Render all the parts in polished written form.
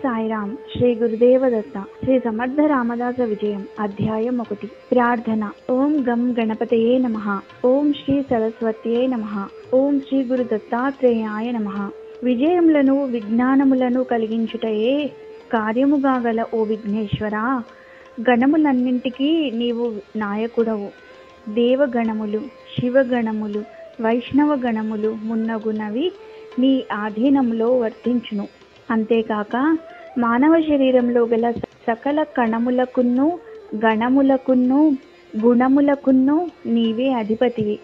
సాయిరామ్. శ్రీ గురుదేవదత్త. శ్రీ సమర్థ రామదాస విజయం. అధ్యాయం 1. ప్రార్థన. ఓం గం గణపతయే నమః. ఓం శ్రీ సరస్వత్యే నమః. ఓం శ్రీ గురు దత్తాత్రేయాయ నమః. విజయములను విజ్ఞానములను కలిగించుటయే కార్యముగా గల ఓ విఘ్నేశ్వరా, గణములన్నింటికీ నీవు నాయకుడవు. దేవగణములు, శివగణములు, వైష్ణవ గణములు మున్నగునవి నీ ఆధీనంలో వర్తించును. అంతేకాక మానవ శరీరంలో గల సకల కణములకును గణములకును గుణములకును నీవే అధిపతివి.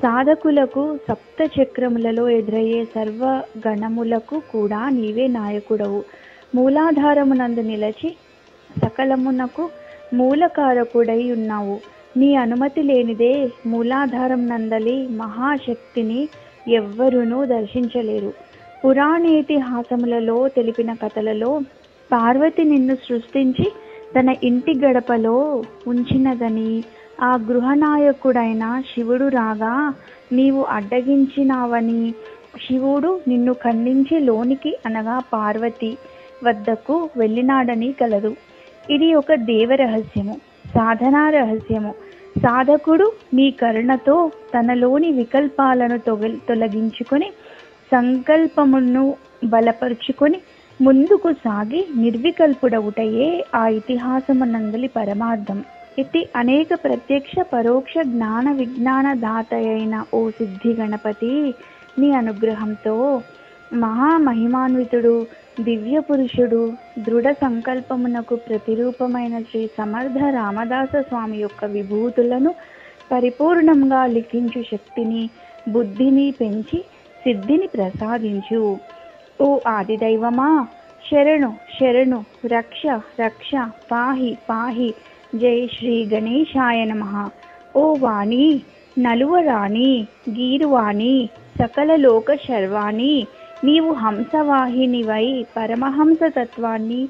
సాధకులకు సప్త చక్రములలో ఎదురయ్యే సర్వ గణములకు కూడా నీవే నాయకుడవు. మూలాధారమునందు నిలచి సకలమునకు మూలకారకుడై ఉన్నావు. నీ అనుమతి లేనిదే మూలాధారం నందలి మహాశక్తిని ఎవ్వరునూ దర్శించలేరు. పురాణేతిహాసములలో తెలిపిన కథలలో పార్వతి నిన్ను సృష్టించి తన ఇంటి గడపలో ఉంచినదని, ఆ గృహనాయకుడైన శివుడు రాగా నీవు అడ్డగించినావని, శివుడు నిన్ను ఖండించి లోనికి అనగా పార్వతి వద్దకు వెళ్ళినాడని కలదు. ఇది ఒక దేవరహస్యము, సాధనా రహస్యము. సాధకుడు నీ కరుణతో తనలోని వికల్పాలను తొలగించుకొని సంకల్పమును బలపరుచుకొని ముందుకు సాగి నిర్వికల్పుడవుటయే ఆ ఇతిహాసమునందలి పరమార్థం. ఇది అనేక ప్రత్యక్ష పరోక్ష జ్ఞాన విజ్ఞాన దాతయైన ఓ సిద్ధి గణపతి, నీ అనుగ్రహంతో మహామహిమాన్వితుడు, దివ్య పురుషుడు, దృఢ సంకల్పమునకు ప్రతిరూపమైన శ్రీ సమర్థ రామదాస స్వామి యొక్క విభూతులను పరిపూర్ణంగా లిఖించు శక్తిని, బుద్ధిని పెంచి సిద్ధిని ప్రసాదించు. ఓ ఆదిదైవమా, శరణు శరణు, రక్ష రక్ష, పాహి పాహి. జై శ్రీ గణేశాయ నమః. ఓ వాణి, నలువరాణి, గీరువాణి, సకల లోక శర్వాణి, నీవు హంసవాహినివై పరమహంస తత్వాన్ని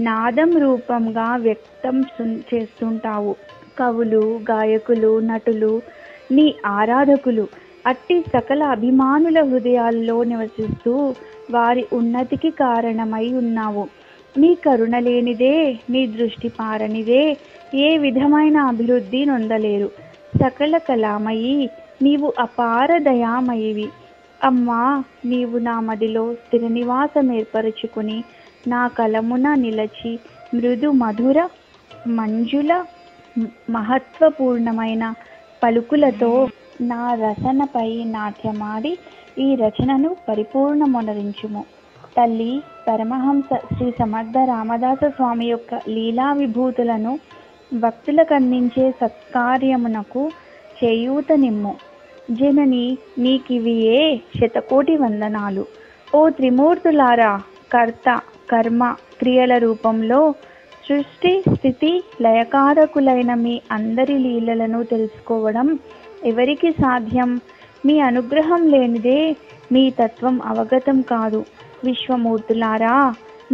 నాదం రూపంగా వ్యక్తం చేస్తుంటావు. కవులు, గాయకులు, నటులు నీ ఆరాధకులు. అట్టి సకల అభిమానుల హృదయాల్లో నివసిస్తూ వారి ఉన్నతికి కారణమై ఉన్నావు. నీ కరుణ లేనిదే, నీ దృష్టి పారనిదే ఏ విధమైన అభివృద్ధి నొందలేరు. సకల కళామయి, నీవు అపార దయామయివి. అమ్మా, నీవు నా మదిలో స్థిర నివాసం ఏర్పరచుకుని నా కలమున నిలచి మృదు మధుర మంజుల మహత్వపూర్ణమైన పలుకులతో నా రచనపై నాట్యమాడి ఈ రచనను పరిపూర్ణమొనరించుము. తల్లి పరమహంస శ్రీ సమర్థ రామదాస స్వామి యొక్క లీలా విభూతులను భక్తులకు అందించే సత్కార్యమునకు చేయూత నిమ్ము. జనని, నీకివియే శతకోటి వందనాలు. ఓ త్రిమూర్తులారా, కర్త కర్మ క్రియల రూపంలో సృష్టి స్థితి లయకారకులైన మీ అందరి లీలలను తెలుసుకోవడం ఎవరికి సాధ్యం? మీ అనుగ్రహం లేనిదే మీ తత్వం అవగతం కాదు. విశ్వమూర్తులారా,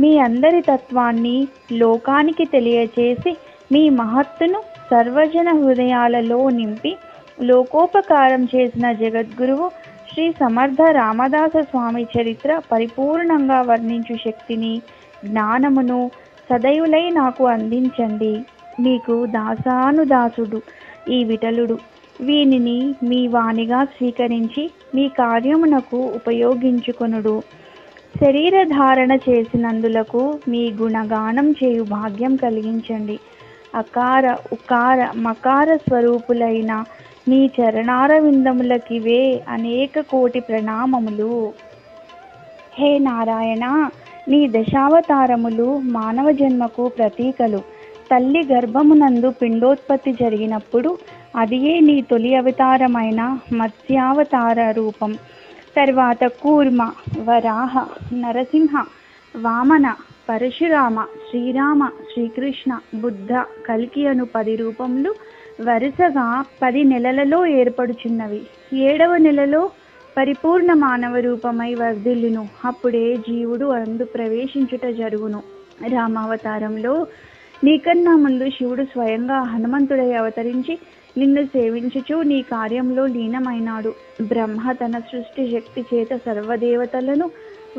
మీ అందరి తత్వాన్ని లోకానికి తెలియచేసి మీ మహత్తును సర్వజన హృదయాలలో నింపి లోకోపకారం చేసిన జగద్గురువు శ్రీ సమర్థ రామదాస స్వామి చరిత్ర పరిపూర్ణంగా వర్ణించు శక్తిని, జ్ఞానమును సదయులై నాకు అందించండి. మీకు దాసానుదాసుడు ఈ విఠలుడు. వీనిని మీ వాణిగా స్వీకరించి మీ కార్యమునకు ఉపయోగించుకొనుడు. శరీర ధారణ చేసినందులకు మీ గుణగానం చేయు భాగ్యం కలిగించండి. అకార ఉకార మకార స్వరూపులైన మీ చరణారవిందములకివే అనేక కోటి ప్రణామములు. హే నారాయణ, నీ దశావతారములు మానవ జన్మకు ప్రతీకలు. తల్లి గర్భమునందు పిండోత్పత్తి జరిగినప్పుడు అదియే నీ తొలి అవతారమైన మత్స్యావతార రూపం. తర్వాత కూర్మ, వరాహ, నరసింహ, వామన, పరశురామ, శ్రీరామ, శ్రీకృష్ణ, బుద్ధ, కల్కి అను 10 రూపములు వరుసగా 10 నెలలలో ఏర్పడుచున్నవి. 7వ నెలలో పరిపూర్ణ మానవ రూపమై వర్ధిల్లును. అప్పుడే జీవుడు అందు ప్రవేశించుట జరుగును. రామావతారంలో నీకన్నా ముందు శివుడు స్వయంగా హనుమంతుడై అవతరించి నిన్ను సేవించుచు నీ కార్యంలో లీనమైనాడు. బ్రహ్మ తన సృష్టి శక్తి చేత సర్వదేవతలను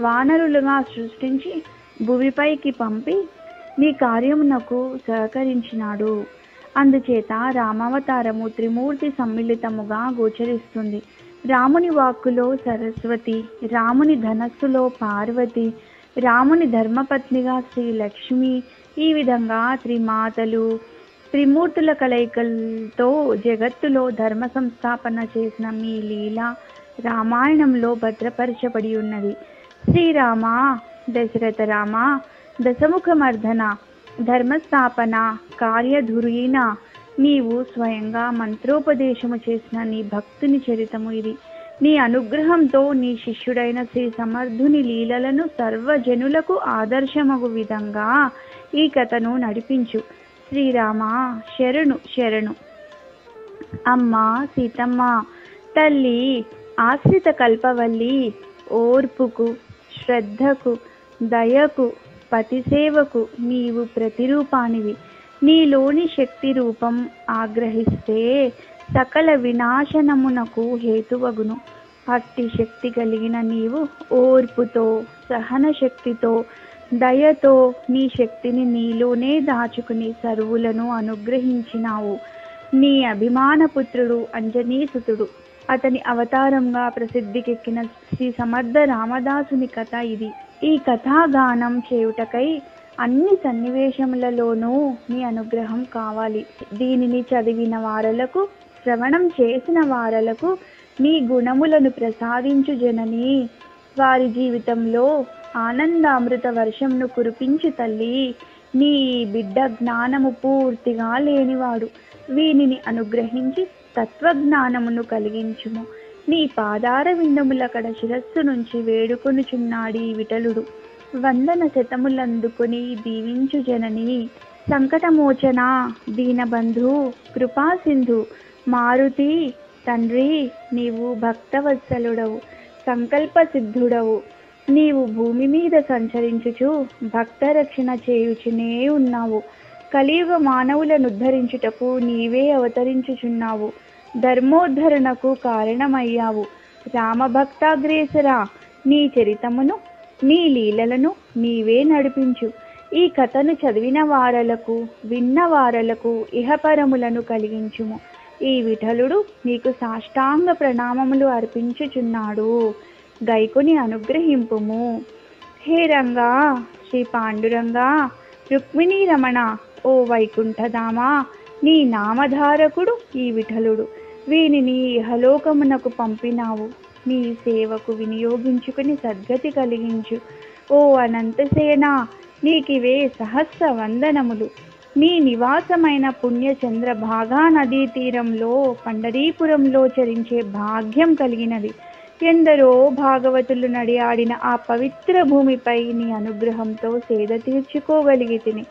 వానరులుగా సృష్టించి భూమిపైకి పంపి నీ కార్యమునకు సహకరించినాడు. అందుచేత రామావతారము త్రిమూర్తి సమ్మిళితముగా గోచరిస్తుంది. రాముని వాక్కులో సరస్వతి, రాముని ధనస్సులో పార్వతి, రాముని ధర్మపత్నిగా శ్రీ లక్ష్మి, ఈ విధంగా త్రిమాతలు త్రిమూర్తుల కలయికలతో జగత్తులో ధర్మ సంస్థాపన చేసిన మీ లీల రామాయణంలో భద్రపరచబడి ఉన్నది. శ్రీరామ, దశరథ రామ, దశముఖమర్ధన, ధర్మస్థాపన, కార్యధురీన, నీవు స్వయంగా మంత్రోపదేశము చేసిన నీ భక్తుని చరితము ఇది. నీ అనుగ్రహంతో నీ శిష్యుడైన శ్రీ సమర్థుని లీలలను సర్వజనులకు ఆదర్శమగు విధంగా ఈ కథను నడిపించు. శ్రీరామ శరణు శరణు. అమ్మా సీతమ్మ తల్లి, ఆశ్రిత కల్పవల్లి, ఓర్పుకు, శ్రద్ధకు, దయకు, పతిసేవకు నీవు ప్రతిరూపానివి. నీలోని శక్తి రూపం ఆగ్రహిస్తే సకల వినాశనమునకు హేతువగును. అట్టి శక్తి కలిగిన నీవు ఓర్పుతో, సహన శక్తితో, దయతో నీ శక్తిని నీలోనే దాచుకుని సర్వులను అనుగ్రహించినావు. నీ అభిమానపుత్రుడు అంజనీసుతుడు, అతని అవతారంగా ప్రసిద్ధికెక్కిన శ్రీ సమర్థ రామదాసుని కథ ఇది. ఈ కథాగానం చేయుటకై అన్ని సన్నివేశములలోనూ నీ అనుగ్రహం కావాలి. దీనిని చదివిన వారలకు, శ్రవణం చేసిన వారలకు నీ గుణములను ప్రసాదించు జనని. వారి జీవితంలో ఆనందామృత వర్షంను కురిపించు తల్లి. నీ బిడ్డ జ్ఞానము పూర్తిగా లేనివాడు, వీనిని అనుగ్రహించి తత్వజ్ఞానమును కలిగించుము. నీ పాదార విందముల కడ శిరస్సు నుంచి వేడుకొనుచున్నాడీ విఠలుడు. వందన శతములందుకొని దీవించు జనని. సంకటమోచన, దీనబంధు, కృపాసింధు, మారుతి తండ్రి, నీవు భక్తవత్సలుడవు, సంకల్ప సిద్ధుడవు. నీవు భూమి మీద సంచరించుచు భక్త రక్షణ చేయుచునే ఉన్నావు. కలియుగ మానవులను ఉద్ధరించుటకు నీవే అవతరించుచున్నావు. ధర్మోద్ధరణకు కారణమయ్యావు. రామభక్తాగ్రేసరా, నీ చరితమును, నీ లీలలను నీవే నడిపించు. ఈ కథను చదివిన వారలకు, విన్న వారలకు ఇహపరములను కలిగించుము. ఈ విఠలుడు నీకు సాష్టాంగ ప్రణామములు అర్పించుచున్నాడు. గైకుని అనుగ్రహింపుము. హే రంగా, శ్రీ పాండురంగా, రుక్మిణీ రమణ, ఓ వైకుంఠధామా, నీ నామధారకుడు ఈ విఠలుడు. వీనిని ఇహలోకమునకు పంపినావు. నీ సేవకు వినియోగించుకుని సద్గతి కలిగించు. ఓ అనంతసేన, నీకివే సహస్ర వందనములు. నీ నివాసమైన పుణ్యచంద్ర భాగా నదీ తీరంలో పండరీపురంలో చరించే భాగ్యం కలిగినది. ఎందరో భాగవతులు నడియాడిన ఆ పవిత్ర భూమిపై నీ అనుగ్రహంతో సేద తీర్చుకోగలిగితిని.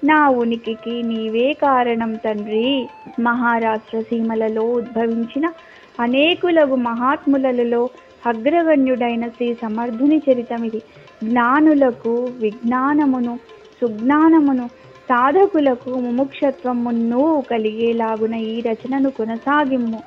నా ఉనికికి నీవే కారణం తండ్రి. మహారాష్ట్ర సీమలలో ఉద్భవించిన అనేకులగు మహాత్ములలో అగ్రగణ్యుడైన శ్రీ సమర్థుని చరితమిది. జ్ఞానులకు విజ్ఞానమును, సుజ్ఞానమును, సాధకులకు ముముక్షత్వమును కలిగేలాగున ఈ రచనను కొనసాగిమ్ము.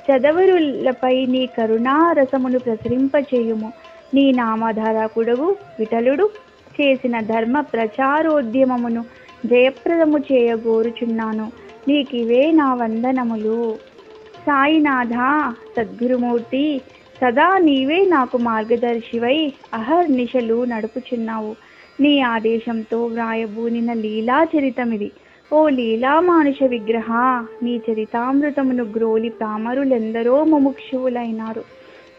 చదవరులపై నీ కరుణారసమును ప్రసరింపచేయుము. నీ నామధారకుడవు విఠలుడు చేసిన ధర్మ ప్రచారోద్యమమును జయప్రదము చేయగోరుచున్నాను. నీకివే నా వందనములు. సాయినాథ, సద్గురుమూర్తి, సదా నీవే నాకు మార్గదర్శివై అహర్నిశలు నడుపుచున్నావు. నీ ఆదేశంతో వ్రాయబూనిన లీలాచరితమిది. ఓ లీలా మానుష విగ్రహ, నీ చరితామృతమును గ్రోలి పామరులెందరో ముముక్షువులైనారు.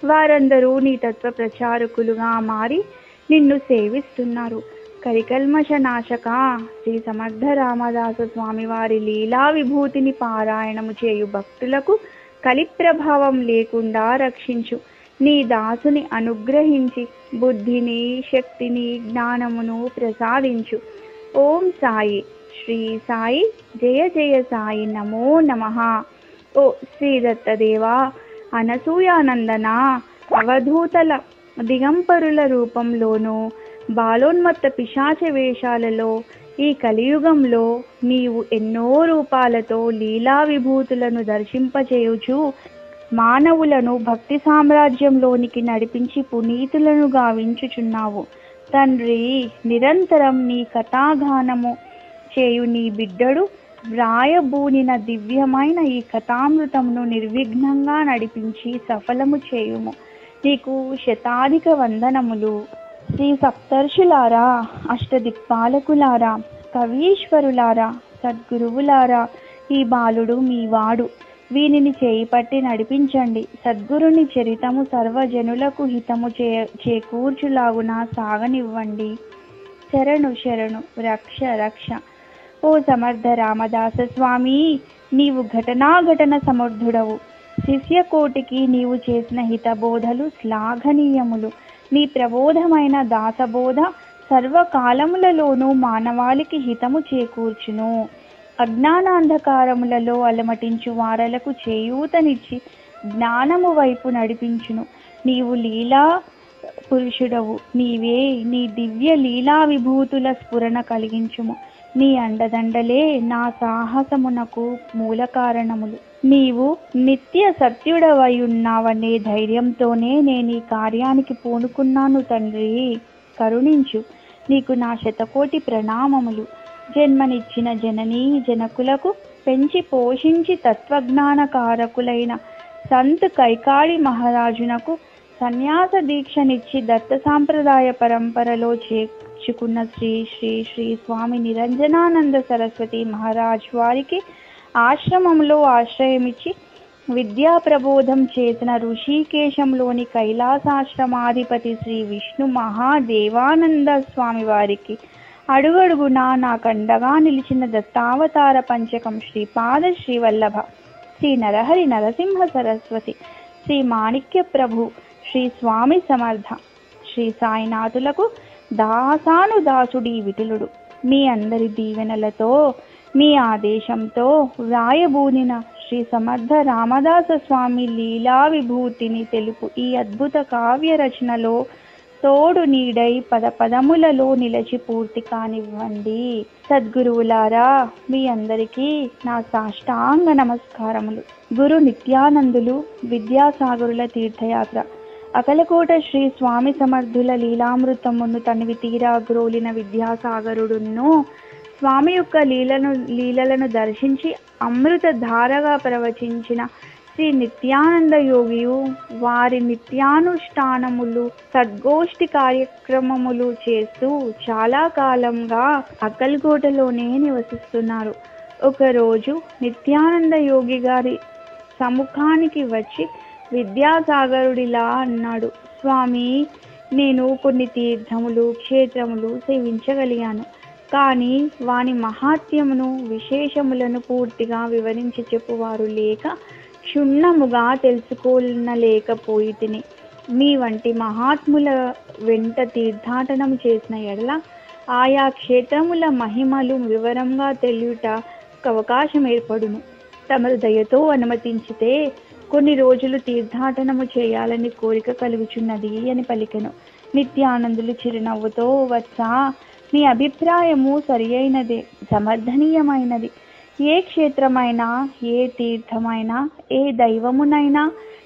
వారందరూ నీ తత్వ ప్రచారకులుగా మారి నిన్ను సేవిస్తున్నారు. కరికల్మష నాశక శ్రీ సమర్థ రామదాస స్వామి వారి లీలా విభూతిని పారాయణము చేయు భక్తులకు కలి ప్రభావం లేకుండా రక్షించు. నీ దాసుని అనుగ్రహించి బుద్ధిని, శక్తిని, జ్ఞానమును ప్రసాదించు. ఓం సాయి, శ్రీ సాయి, జయ జయ సాయి, నమో నమః. ఓ శ్రీ దత్తదేవా, అనసూయానందన, అవధూతల దిగంపరుల రూపంలోనూ బాలోన్మత్త పిశాచ వేషాలలో ఈ కలియుగంలో నీవు ఎన్నో రూపాలతో లీలా విభూతులను దర్శింపచేయుచు మానవులను భక్తి సామ్రాజ్యంలోనికి నడిపించి పునీతులను గావించుచున్నావు. తండ్రి, నిరంతరం నీ కథాగానము చేయు నీ బిడ్డడు వ్రాయబూనిన దివ్యమైన ఈ కథామృతమును నిర్విఘ్నంగా నడిపించి సఫలము చేయుము. నీకు శతాధిక వందనములు. శ్రీ సప్తర్షులారా, అష్టదిక్పాలకులారా, కవీశ్వరులారా, సద్గురువులారా, ఈ బాలుడు మీ వాడు. వీనిని చేయిపట్టి నడిపించండి. సద్గురుని చరితము సర్వజనులకు హితము చేకూర్చులాగున సాగనివ్వండి. శరణు శరణు, రక్ష రక్ష. ఓ సమర్థ రామదాస స్వామి, నీవు ఘటనాఘటన సమర్థుడవు. శిష్యకోటికి నీవు చేసిన హితబోధలు శ్లాఘనీయములు. నీ ప్రబోధమైన దాసబోధ సర్వకాలములలోనూ మానవాళికి హితము చేకూర్చును. అజ్ఞానాంధకారములలో అలమటించు వారలకు చేయూతనిచ్చి జ్ఞానము వైపు నడిపించును. నీవు లీలా పురుషుడవు. నీవే నీ దివ్య లీలా విభూతుల స్ఫురణ కలిగించుము. నీ అండదండలే నా సాహసమునకు మూల కారణములు. నీవు నిత్య సత్యుడవయున్నావనే ధైర్యంతోనే నేను ఈ కార్యానికి పూనుకున్నాను తండ్రి. కరుణించు. నీకు నా శతకోటి ప్రణామములు. జన్మనిచ్చిన జననీ జనకులకు, పెంచి పోషించి తత్వజ్ఞానకారకులైన సంత్ కైకాళి మహారాజునకు సన్యాస దీక్షనిచ్చి దత్త సాంప్రదాయ పరంపరలో చేర్చుకున్న శ్రీ శ్రీ శ్రీ స్వామి నిరంజనానంద సరస్వతి మహారాజ్ వారికి ఆశ్రమంలో ఆశ్రయమిచ్చి విద్యా ప్రబోధం చేసిన ఋషికేశంలోని కైలాసాశ్రమాధిపతి శ్రీ విష్ణు మహాదేవానంద స్వామి వారికి అడుగడుగునా నాకండగా నిలిచిన దత్తావతార పంచకం శ్రీపాద శ్రీవల్లభ, శ్రీ నరహరి నరసింహ సరస్వతి, శ్రీ మాణిక్య ప్రభు, శ్రీ స్వామి సమర్థ, శ్రీ సాయినాథులకు దాసానుదాసుడి విఠలుడు మీ అందరి దీవెనలతో, మీ ఆదేశంతో వ్రాయబూనిన శ్రీ సమర్థ రామదాస స్వామి లీలా విభూతిని తెలుపు ఈ అద్భుత కావ్య రచనలో తోడు నీడై పదములలో నిలిచి పూర్తి కానివ్వండి. సద్గురువులారా, మీ అందరికీ నా సాష్టాంగ నమస్కారములు. గురు నిత్యానందులు విద్యాసాగరుల తీర్థయాత్ర. అకలకోట శ్రీ స్వామి సమర్థుల లీలామృతమును తనివి తీరా గ్రోలిన విద్యాసాగరుడును స్వామి యొక్క లీలలను దర్శించి అమృత ధారగా ప్రవచించిన శ్రీ నిత్యానంద యోగియు వారి నిత్యానుష్ఠానములు సద్గోష్ఠి కార్యక్రమములు చేస్తూ చాలా కాలంగా అక్కల్కోటలోనే నివసిస్తున్నారు. ఒకరోజు నిత్యానంద యోగి గారి సముఖానికి వచ్చి విద్యాసాగరుడిలా అన్నాడు, స్వామి, నేను కొన్ని తీర్థములు క్షేత్రములు సేవించగలిగాను. కానీ వాని మహాత్మ్యమును విశేషములను పూర్తిగా వివరించి చెప్పువారు లేక క్షుణ్ణముగా తెలుసుకోలేకపోయితిని. మీ వంటి మహాత్ముల వెంట తీర్థాటనం చేసిన ఎడల ఆయా క్షేత్రముల మహిమలు వివరంగా తెలియుటకు అవకాశం ఏర్పడును. తమరు దయతో అనుమతించితే కొన్ని రోజులు తీర్థాటనము చేయాలని కోరిక కలుగుచున్నది అని పలికెను. నిత్యానందులు చిరునవ్వుతో, వత్సా, మీ అభిప్రాయము సరి అయినదే, సమర్థనీయమైనది. ఏ క్షేత్రమైనా, ఏ తీర్థమైనా, ఏ దైవమునైనా,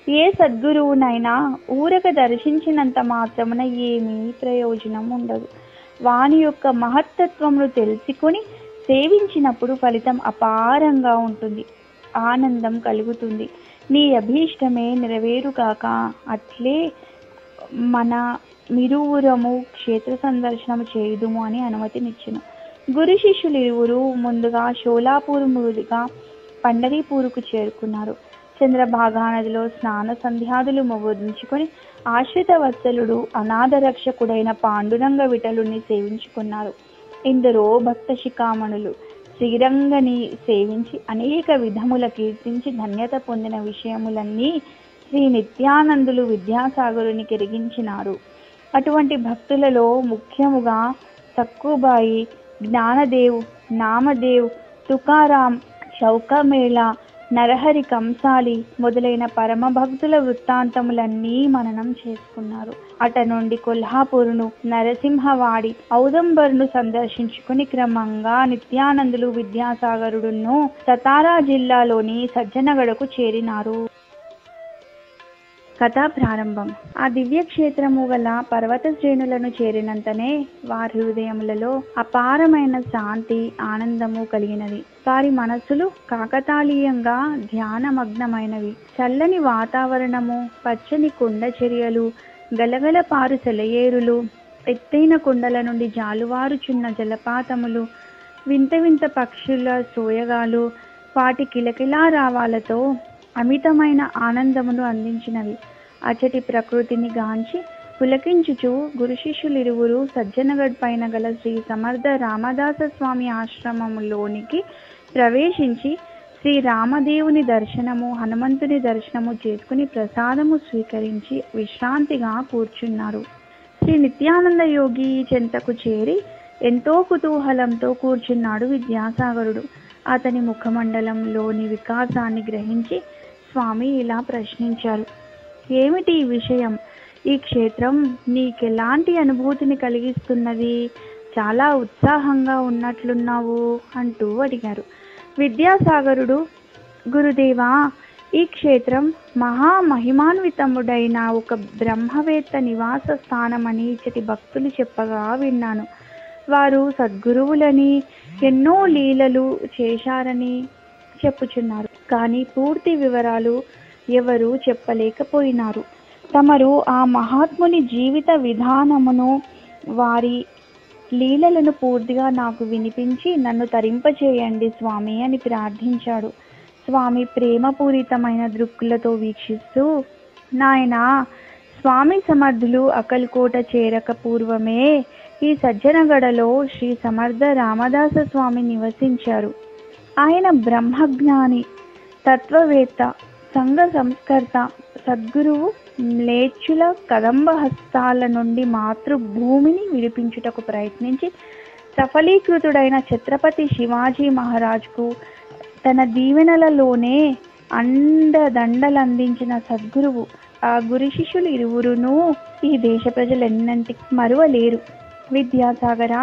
ఏ సద్గురువునైనా ఊరక దర్శించినంత మాత్రమున ఏమీ ప్రయోజనం ఉండదు. వాని యొక్క మహత్తత్వమును తెలుసుకొని సేవించినప్పుడు ఫలితం అపారంగా ఉంటుంది, ఆనందం కలుగుతుంది. నీ అభీష్టమే నెరవేరుగాక. అట్లే మన మిరువురము క్షేత్ర సందర్శనము చేయుదుము అని అనుమతినిచ్చెను. గురు శిష్యులు ఇరువురు ముందుగా షోలాపూర్ మీదుగా పండరీపూర్కు చేరుకున్నారు. చంద్రభాగా నదిలో స్నాన సంధ్యాదులు ముగించుకొని ఆశ్రిత వత్సలుడు అనాథ రక్షకుడైన పాండురంగ విఠలుని సేవించుకున్నారు. ఇందరో భక్త శిఖామణులు శ్రీరంగని సేవించి అనేక విధముల కీర్తించి ధన్యత పొందిన విషయములన్నీ శ్రీ నిత్యానందులు విద్యాసాగరుని కెరిగించినారు. అటువంటి భక్తులలో ముఖ్యముగా సక్కుబాయి, జ్ఞానదేవ్, నామదేవ్, తుకారాం, చౌకమేళ, నరహరి కంసాలి మొదలైన పరమ భక్తుల వృత్తాంతములన్నీ మననం చేసుకున్నారు. అట నుండి కొల్హాపూర్ను, నరసింహవాడి, ఔదంబర్ను సందర్శించుకుని క్రమంగా నిత్యానందులు విద్యాసాగరుడును సతారా జిల్లాలోని సజ్జనగడకు చేరినారు. కథా ప్రారంభం. ఆ దివ్యక్షేత్రము గల పర్వత శ్రేణులను చేరినంతనే వారి హృదయములలో అపారమైన శాంతి, ఆనందము కలిగినది. వారి మనస్సులు కాకతాళీయంగా ధ్యానమగ్నమైనవి. చల్లని వాతావరణము, పచ్చని కొండ చర్యలు, గలగల పారు సెలయేరులు, ఎత్తైన కొండల నుండి జాలువారుచున్న జలపాతములు, వింత వింత పక్షుల సోయగాలు వాటి కిలకిలా రావాలతో అమితమైన ఆనందమును అందించినవి. అచటి ప్రకృతిని గాంచి పులకించుచు గురు శిష్యులిరువురు సజ్జనగఢ్ పైన గల శ్రీ సమర్థ రామదాస స్వామి ఆశ్రమములోనికి ప్రవేశించి శ్రీ రామదేవుని దర్శనము, హనుమంతుని దర్శనము చేసుకుని ప్రసాదము స్వీకరించి విశ్రాంతిగా కూర్చున్నారు. శ్రీ నిత్యానంద యోగి చెంతకు చేరి ఎంతో కుతూహలంతో కూర్చున్నాడు విద్యాసాగరుడు. అతని ముఖమండలంలోని వికాసాన్ని గ్రహించి స్వామి ఇలా ప్రశ్నించారు. ఏమిటి ఈ విషయం? ఈ క్షేత్రం నీకెలాంటి అనుభూతిని కలిగిస్తున్నది? చాలా ఉత్సాహంగా ఉన్నట్లున్నావు అంటూ అడిగారు. విద్యాసాగరుడు, గురుదేవా, ఈ క్షేత్రం మహామహిమాన్వితముడైన ఒక బ్రహ్మవేత్త నివాస స్థానమని ఇచ్చటి భక్తులు చెప్పగా విన్నాను. వారు సద్గురువులని, ఎన్నో లీలలు చేశారని చెప్పుచున్నారు. కానీ పూర్తి వివరాలు ఎవరు చెప్పలేకపోయినారు. తమరు ఆ మహాత్ముని జీవిత విధానమును, వారి లీలలను పూర్తిగా నాకు వినిపించి నన్ను తరింపచేయండి స్వామి అని ప్రార్థించాడు. స్వామి ప్రేమపూరితమైన దృక్కులతో వీక్షిస్తూ, నాయనా, స్వామి సమర్థులు అకల్కోట చేరక పూర్వమే ఈ సజ్జనగడలో శ్రీ సమర్థ రామదాస స్వామి నివసించారు. ఆయన బ్రహ్మజ్ఞాని, తత్వవేత్త, సంఘ సంస్కర్త, సద్గురువు, మ్లేచ్చుల కదంబ హస్తాల నుండి మాతృభూమిని విడిపించుటకు ప్రయత్నించి సఫలీకృతుడైన ఛత్రపతి శివాజీ మహారాజ్కు తన దీవెనలలోనే అండదండలందించిన సద్గురువు. ఆ గురు శిష్యులు ఇరువురును ఈ దేశ ప్రజలెన్నంటికి మరువలేరు. విద్యాసాగర,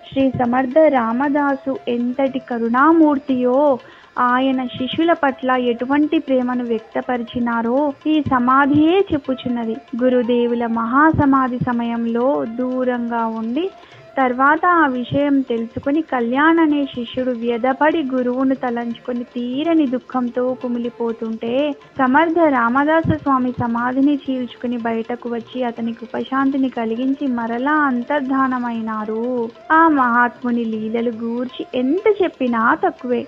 శ్రీ సమర్థ రామదాసు ఎంతటి కరుణామూర్తియో, ఆయన శిష్యుల పట్ల ఎటువంటి ప్రేమను వ్యక్తపరిచినారో ఈ సమాధియే చెప్పుచున్నది. గురుదేవుల మహాసమాధి సమయంలో దూరంగా ఉండి తర్వాత ఆ విషయం తెలుసుకుని కళ్యాణ్ అనే శిష్యుడు వ్యధపడి గురువును తలంచుకొని తీరని దుఃఖంతో కుమిలిపోతుంటే సమర్థ రామదాస స్వామి సమాధిని చీల్చుకుని బయటకు వచ్చి అతనికి ఉపశాంతిని కలిగించి మరలా అంతర్ధానమైనారు. ఆ మహాత్ముని లీలలు గూర్చి ఎంత చెప్పినా తక్కువే.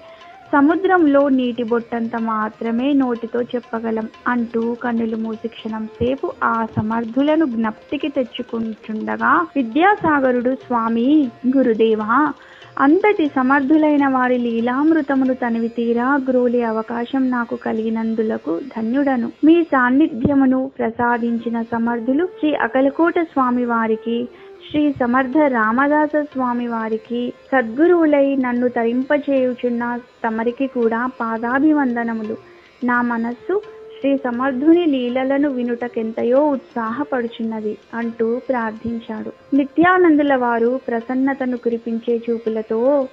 సముద్రంలో నీటి బొట్టంత మాత్రమే నోటితో చెప్పగలం అంటూ కన్నులు మూసి క్షణం సేపు ఆ సమర్థులను జ్ఞప్తికి తెచ్చుకుంటుండగా విద్యాసాగరుడు, స్వామి, గురుదేవా, అంతటి సమర్థులైన వారి లీలామృతమును తనివి తీరా గ్రోలే అవకాశం నాకు కలిగినందులకు ధన్యుడను. మీ సాన్నిధ్యమును ప్రసాదించిన సమర్థులు శ్రీ అకలకోట స్వామి వారికి, శ్రీ సమర్థ రామదాస స్వామి వారికి, సద్గురువులై నన్ను తరింపచేయుచున్న తమరికి కూడా పాదాభివందనములు. నా మనస్సు శ్రీ సమర్థుని లీలలను వినుటకెంతయో ఉత్సాహపడుచున్నది అంటూ ప్రార్థించాడు. నిత్యానందుల వారు ప్రసన్నతను కురిపించే చూపులతో,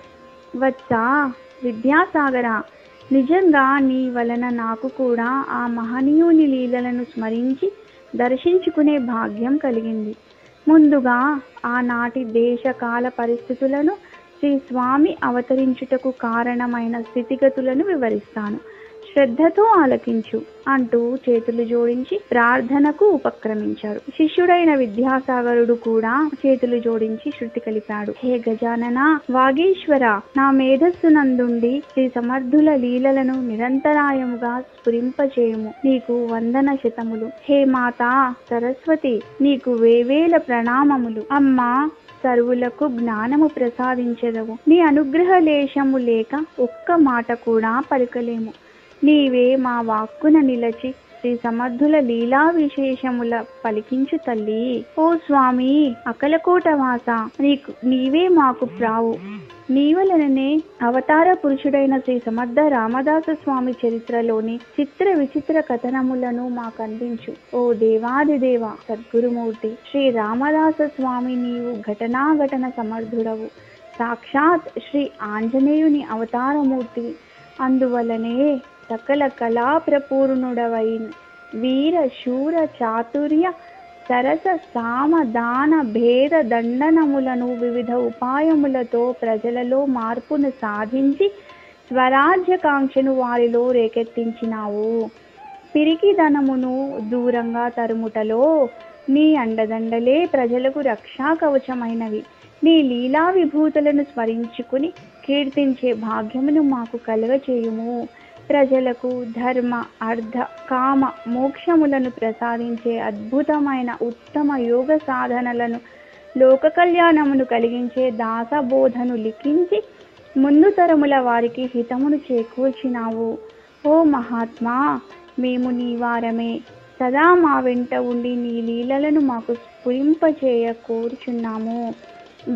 వత్సా విద్యాసాగర, నిజంగా నీ వలన నాకు కూడా ఆ మహనీయుని లీలలను స్మరించి దర్శించుకునే భాగ్యం కలిగింది. ముందుగా ఆనాటి దేశకాల పరిస్థితులను, శ్రీ స్వామి అవతరించుటకు కారణమైన స్థితిగతులను వివరిస్తాను. శ్రద్ధతో ఆలకించు అంటూ చేతులు జోడించి ప్రార్థనకు ఉపక్రమించాడు. శిష్యుడైన విద్యాసాగరుడు కూడా చేతులు జోడించి శృతి కలిపాడు. హే గజానన, వాగీశ్వర, నా మేధస్సునందుండి శ్రీ సమర్థుల లీలలను నిరంతరాయముగా స్ఫురింపచేయుము. నీకు వందన శతములు. హే మాతా సరస్వతి, నీకు వేవేల ప్రణామములు. అమ్మా, సర్వులకు జ్ఞానము ప్రసాదించెదవు. నీ అనుగ్రహ లేశము లేక ఒక్క మాట కూడా పలుకలేము. నీవే మా వాక్కున నిలచి శ్రీ సమర్థుల లీలా విశేషముల పలికించు తల్లి. ఓ స్వామి అకలకోట వాస, నీవే మాకు ప్రావు. నీ వలననే అవతార పురుషుడైన శ్రీ సమర్థ రామదాస స్వామి చరిత్రలోని చిత్ర విచిత్ర కథనములను మాకందించు. ఓ దేవాదిదేవ సద్గురుమూర్తి శ్రీ రామదాస స్వామి, నీవు ఘటనాఘటన సమర్థుడవు. సాక్షాత్ శ్రీ ఆంజనేయుని అవతారమూర్తి. అందువలనే సకల కళా ప్రపూర్ణుడవై వీర శూర చాతుర్య సరస సామ దాన భేద దండనములను వివిధ ఉపాయములతో ప్రజలలో మార్పును సాధించి స్వరాజ్యకాంక్షను వారిలో రేకెత్తించినావు. పిరికిదనమును దూరంగా తరుముటలో నీ అండదండలే ప్రజలకు రక్షా కవచమైనవి. నీ లీలా విభూతులను స్మరించుకుని కీర్తించే భాగ్యమును మాకు కలుగచేయుము. ప్రజలకు ధర్మ అర్థ కామ మోక్షములను ప్రసాదించే అద్భుతమైన ఉత్తమ యోగ సాధనలను లోక కళ్యాణమును కలిగించే దాసబోధను లిఖించి ముందు తరముల వారికి హితమును చేకూర్చినావు. ఓ మహాత్మా, మేము నీ వారమే. సదా మా వెంట ఉండి నీ లీలలను మాకు స్ఫురింపచేయ కోరుచున్నాము.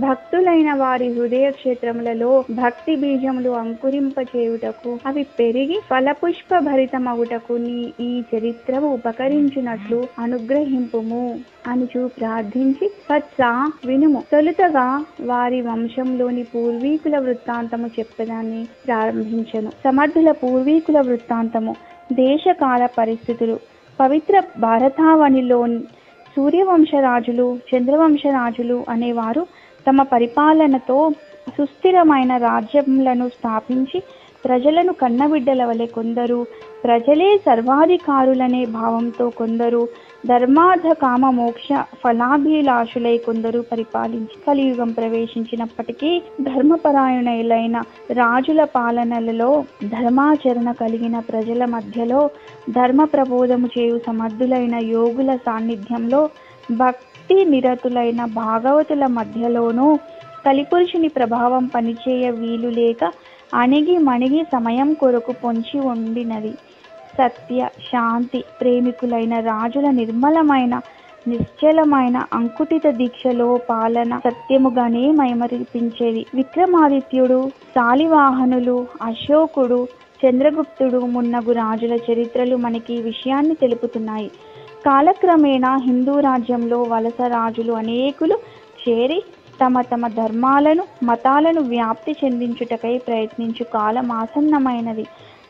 భక్తులైన వారి హృదయ క్షేత్రములలో భక్తి బీజములు అంకురింపచేయుటకు అవి పెరిగి ఫలపుష్ప భరితమగుటకు నీ ఈ చరిత్రము ఉపకరించినట్లు అనుగ్రహింపుము అనుచు ప్రార్థించి, వత్సా వినుము. తొలుతగా వారి వంశంలోని పూర్వీకుల వృత్తాంతము చెప్పదాన్ని ప్రారంభించను. సమర్థుల పూర్వీకుల వృత్తాంతము. దేశకాల పరిస్థితులు. పవిత్ర భారతావనిలో సూర్యవంశరాజులు, చంద్రవంశరాజులు అనేవారు తమ పరిపాలనతో సుస్థిరమైన రాజ్యములను స్థాపించి ప్రజలను కన్నబిడ్డల వలె కొందరు, ప్రజలే సర్వాధికారులనే భావంతో కొందరు, ధర్మార్థ కామ మోక్ష ఫలాభిలాషులై కొందరు పరిపాలించి కలియుగం ప్రవేశించినప్పటికీ ధర్మపరాయణులైన రాజుల పాలనలలో ధర్మాచరణ కలిగిన ప్రజల మధ్యలో ధర్మ ప్రబోధము చేయు సమర్థులైన యోగుల సాన్నిధ్యంలో భక్తి నిరతులైన భాగవతుల మధ్యలోనూ కలిపురుషుని ప్రభావం పనిచేయ వీలు లేక అణిగి మణిగి సమయం కొరకు పొంచి ఉండినది. సత్య శాంతి ప్రేమికులైన రాజుల నిర్మలమైన నిశ్చలమైన అంకుటిత దీక్షలో పాలన సత్యముగానే మైమరిపించేది. విక్రమాదిత్యుడు, శాలివాహనులు, అశోకుడు, చంద్రగుప్తుడు మున్నగు రాజుల చరిత్రలు మనకి ఈ విషయాన్ని తెలుపుతున్నాయి. కాలక్రమేణా హిందూ రాజ్యంలో వలస రాజులు అనేకులు చేరి తమ తమ ధర్మాలను మతాలను వ్యాప్తి చెందించుటకై ప్రయత్నించు కాలం ఆసన్నమైనది.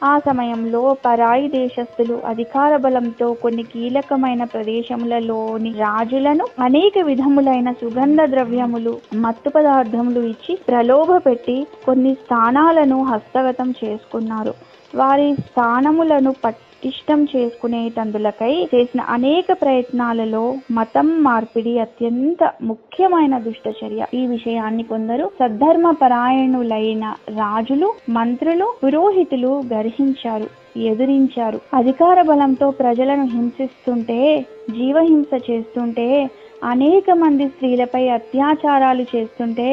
ఆ సమయంలో పరాయి దేశస్థులు అధికార బలంతో కొన్ని కీలకమైన ప్రదేశములలోని రాజులను అనేక విధములైన సుగంధ ద్రవ్యములు, మత్తు పదార్థములు ఇచ్చి ప్రలోభపెట్టి కొన్ని స్థానాలను హస్తగతం చేసుకున్నారు. వారి స్థానములను పటిష్టం చేసుకునేటందులకై చేసిన అనేక ప్రయత్నాలలో మతం మార్పిడి అత్యంత ముఖ్యమైన దుష్టచర్య. ఈ విషయాన్ని కొందరు సద్ధర్మ పరాయణులైన రాజులు, మంత్రులు, పురోహితులు గ్రహించారు, ఎదురించారు. అధికార బలంతో ప్రజలను హింసిస్తుంటే, జీవహింస చేస్తుంటే, అనేక మంది స్త్రీలపై అత్యాచారాలు చేస్తుంటే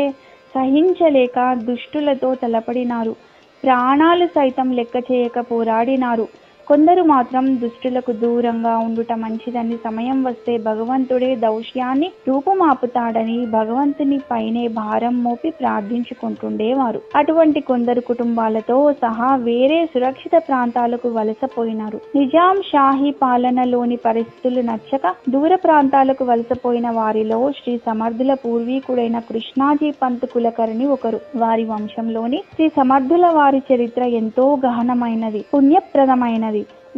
సహించలేక దుష్టులతో తలపడినారు. ప్రాణాలు సైతం లెక్క చేయక పోరాడినారు. కొందరు మాత్రం దుష్టులకు దూరంగా ఉండుట మంచిదని, సమయం వస్తే భగవంతుడే దౌష్యాన్ని రూపుమాపుతాడని భగవంతుని పైనే భారం మోపి ప్రార్థించుకుంటుండేవారు. అటువంటి కొందరు కుటుంబాలతో సహా వేరే సురక్షిత ప్రాంతాలకు వలసపోయినారు. నిజాం షాహీ పాలనలోని పరిస్థితులు నచ్చక దూర ప్రాంతాలకు వలసపోయిన వారిలో శ్రీ సమర్థుల పూర్వీకుడైన కృష్ణాజీ పంత్ కులకర్ణి ఒకరు. వారి వంశంలోని శ్రీ సమర్థుల వారి చరిత్ర ఎంతో గహనమైనది, పుణ్యప్రదమైనది.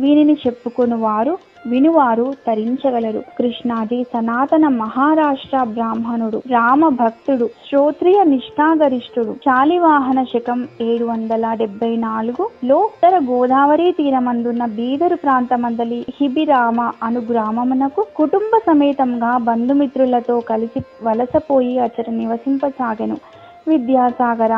వీరిని చెప్పుకొని వారు వినువారు తరించగలరు. కృష్ణాజీ సనాతన మహారాష్ట్ర బ్రాహ్మణుడు, రామ భక్తుడు, శ్రోత్రియ నిష్ఠాగరిష్ఠుడు. శాలివాహన శకం 774లో ఉత్తర గోదావరి తీరమందున్న బీదరు ప్రాంతమందలి హిబిరామ అను గ్రామమునకు కుటుంబ సమేతంగా బంధుమిత్రులతో కలిసి వలసపోయి అచట నివసింపసాగెను. విద్యాసాగర,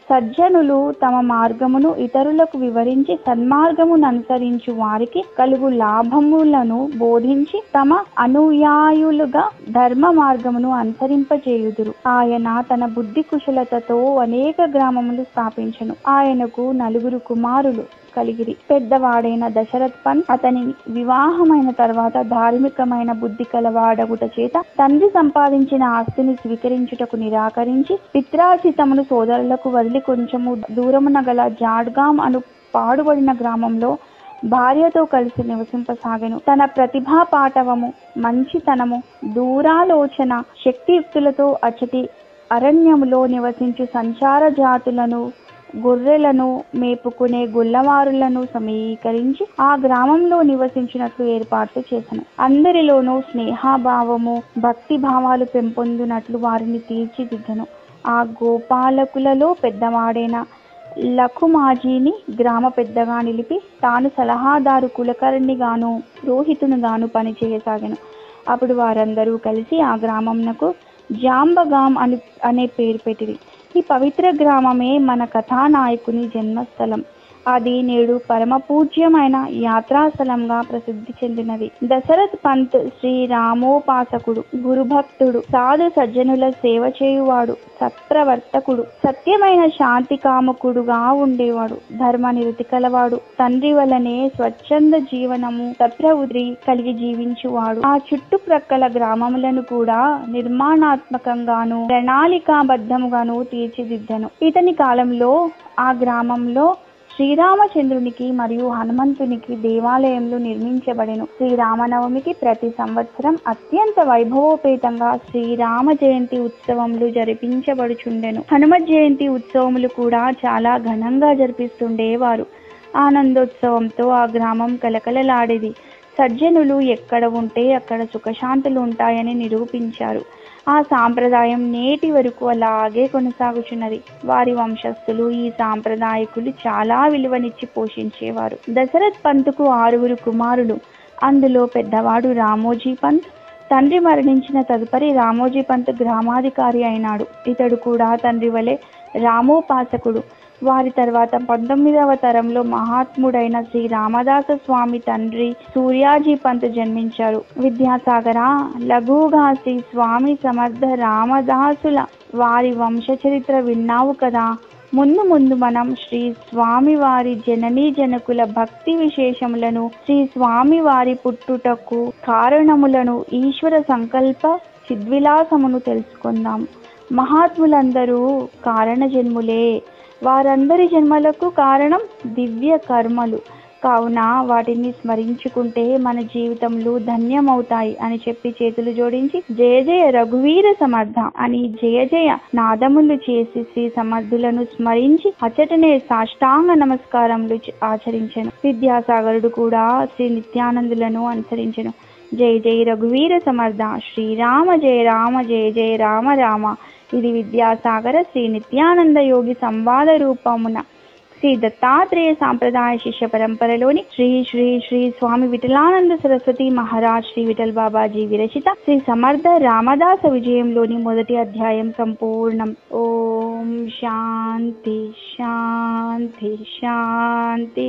సజ్జనులు తమ మార్గమును ఇతరులకు వివరించి సన్మార్గమును అనుసరించు వారికి కలుగు లాభములను బోధించి తమ అనుయాయులుగా ధర్మ మార్గమును అనుసరింపచేయుదురు. ఆయన తన బుద్ధి కుశలతతో అనేక గ్రామములు స్థాపించెను. ఆయనకు 4 కుమారులు కలిగిరి. పెద్దవాడైన దశరథ్ పంత్ అతని వివాహమైన తర్వాత ధార్మికమైన బుద్ధి కలవాడగుట చేత తండ్రి సంపాదించిన ఆస్తిని స్వీకరించుటకు నిరాకరించి పిత్రార్జితమును సోదరులకు వదిలి కొంచెము దూరమున గల జాడ్గాం అను పాడుబడిన గ్రామంలో భార్యతో కలిసి నివసింపసాగెను. తన ప్రతిభా పాటవము, మంచితనము, దూరాలోచన, శక్తియుక్తులతో అచటి అరణ్యములో నివసించు సంచార జాతులను గొర్రెలను మేపుకునే గొల్లవారులను సమీకరించి ఆ గ్రామంలో నివసించినట్లు ఏర్పాట్లు చేసెను. అందరిలోనూ స్నేహభావము భక్తి భావాలు పెంపొందినట్లు వారిని తీర్చిదిద్దెను. ఆ గోపాలకులలో పెద్దవాడైన లఖుమాజీని గ్రామ పెద్దగా నిలిపి తాను సలహాదారు కులకర్ణిగాను పురోహితునిగాను పనిచేయసాగాను. అప్పుడు వారందరూ కలిసి ఆ గ్రామంనకు జాంబగాం అనే పేరు పెట్టిరి. ఈ పవిత్ర గ్రామమే మన కథానాయకుని జన్మస్థలం. అది నేడు పరమ పూజ్యమైన యాత్రాస్థలంగా ప్రసిద్ధి చెందినది. దశరథ్ పంత్ శ్రీరామోపాసకుడు, గురుభక్తుడు, సాధు సజ్జనుల సేవ చేయువాడు, సత్ప్రవర్తకుడు, సత్యమైన శాంతి కాముకుడుగా ఉండేవాడు. ధర్మ నిరతి కలవాడు, తండ్రి వలనే స్వచ్ఛంద జీవనము సత్ప్రవృత్తి కలిగి జీవించువాడు. ఆ చుట్టుప్రక్కల గ్రామములను కూడా నిర్మాణాత్మకంగాను ప్రణాళికాబద్ధముగాను తీర్చిదిద్దెను. ఇతని కాలంలో ఆ గ్రామంలో శ్రీరామచంద్రునికి మరియు హనుమంతునికి దేవాలయంలో నిర్మించబడెను. శ్రీరామనవమికి ప్రతి సంవత్సరం అత్యంత వైభవోపేతంగా శ్రీరామ జయంతి ఉత్సవములు జరిపించబడుచుండెను. హనుమత్ జయంతి ఉత్సవములు కూడా చాలా ఘనంగా జరిపిస్తుండేవారు. ఆనందోత్సవంతో ఆ గ్రామం కలకలలాడేది. సజ్జనులు ఎక్కడ ఉంటే అక్కడ సుఖశాంతులు ఉంటాయని నిరూపించారు. ఆ సాంప్రదాయం నేటి వరకు అలాగే కొనసాగుచున్నది. వారి వంశస్థులు ఈ సాంప్రదాయకులు చాలా విలువనిచ్చి పోషించేవారు. దశరథ్ పంత్కు 6 కుమారులు. అందులో పెద్దవాడు రామోజీ పంత్. తండ్రి మరణించిన తదుపరి రామోజీ పంత్ గ్రామాధికారి అయినాడు. ఇతడు కూడా తండ్రి వలె రామోపాసకుడు. వారి తర్వాత 19వ తరంలో మహాత్ముడైన శ్రీ రామదాస స్వామి తండ్రి సూర్యాజీ పంత్ జన్మించారు. విద్యాసాగర, లఘుగా శ్రీ స్వామి సమర్థ రామదాసుల వారి వంశ చరిత్ర విన్నావు కదా. ముందు ముందు మనం శ్రీ స్వామి వారి జననీ జనకుల భక్తి విశేషములను, శ్రీ స్వామి వారి పుట్టుటకు కారణములను, ఈశ్వర సంకల్ప చిద్విలాసమును తెలుసుకుందాం. మహాత్ములందరూ కారణ జన్ములే. వారందరి జన్మలకు కారణం దివ్య కర్మలు. కావున వాటిని స్మరించుకుంటే మన జీవితంలో ధన్యమవుతాయి అని చెప్పి చేతులు జోడించి జయ జయ రఘువీర సమర్థ అని జయ జయ నాదములు చేసి శ్రీ సమర్థులను స్మరించి అచటనే సాష్టాంగ నమస్కారములు ఆచరించెను. విద్యాసాగరుడు కూడా శ్రీ నిత్యానందులను అనుసరించెను. జయ జయ రఘువీర సమర్థ, శ్రీరామ జయ రామ, జయ జయ రామ రామ. ఇది విద్యాసాగర శ్రీ నిత్యానంద యోగి సంవాద రూపమున శ్రీ దత్తాత్రేయ సాంప్రదాయ శిష్య పరంపరలోని శ్రీ శ్రీ శ్రీ స్వామి విఠలానంద సరస్వతి మహారాజ్ శ్రీ విఠల్ బాబాజీ విరచిత శ్రీ సమర్థ రామదాస విజయంలోని మొదటి అధ్యాయం సంపూర్ణం. ఓం శాంతి శాంతి శాంతి.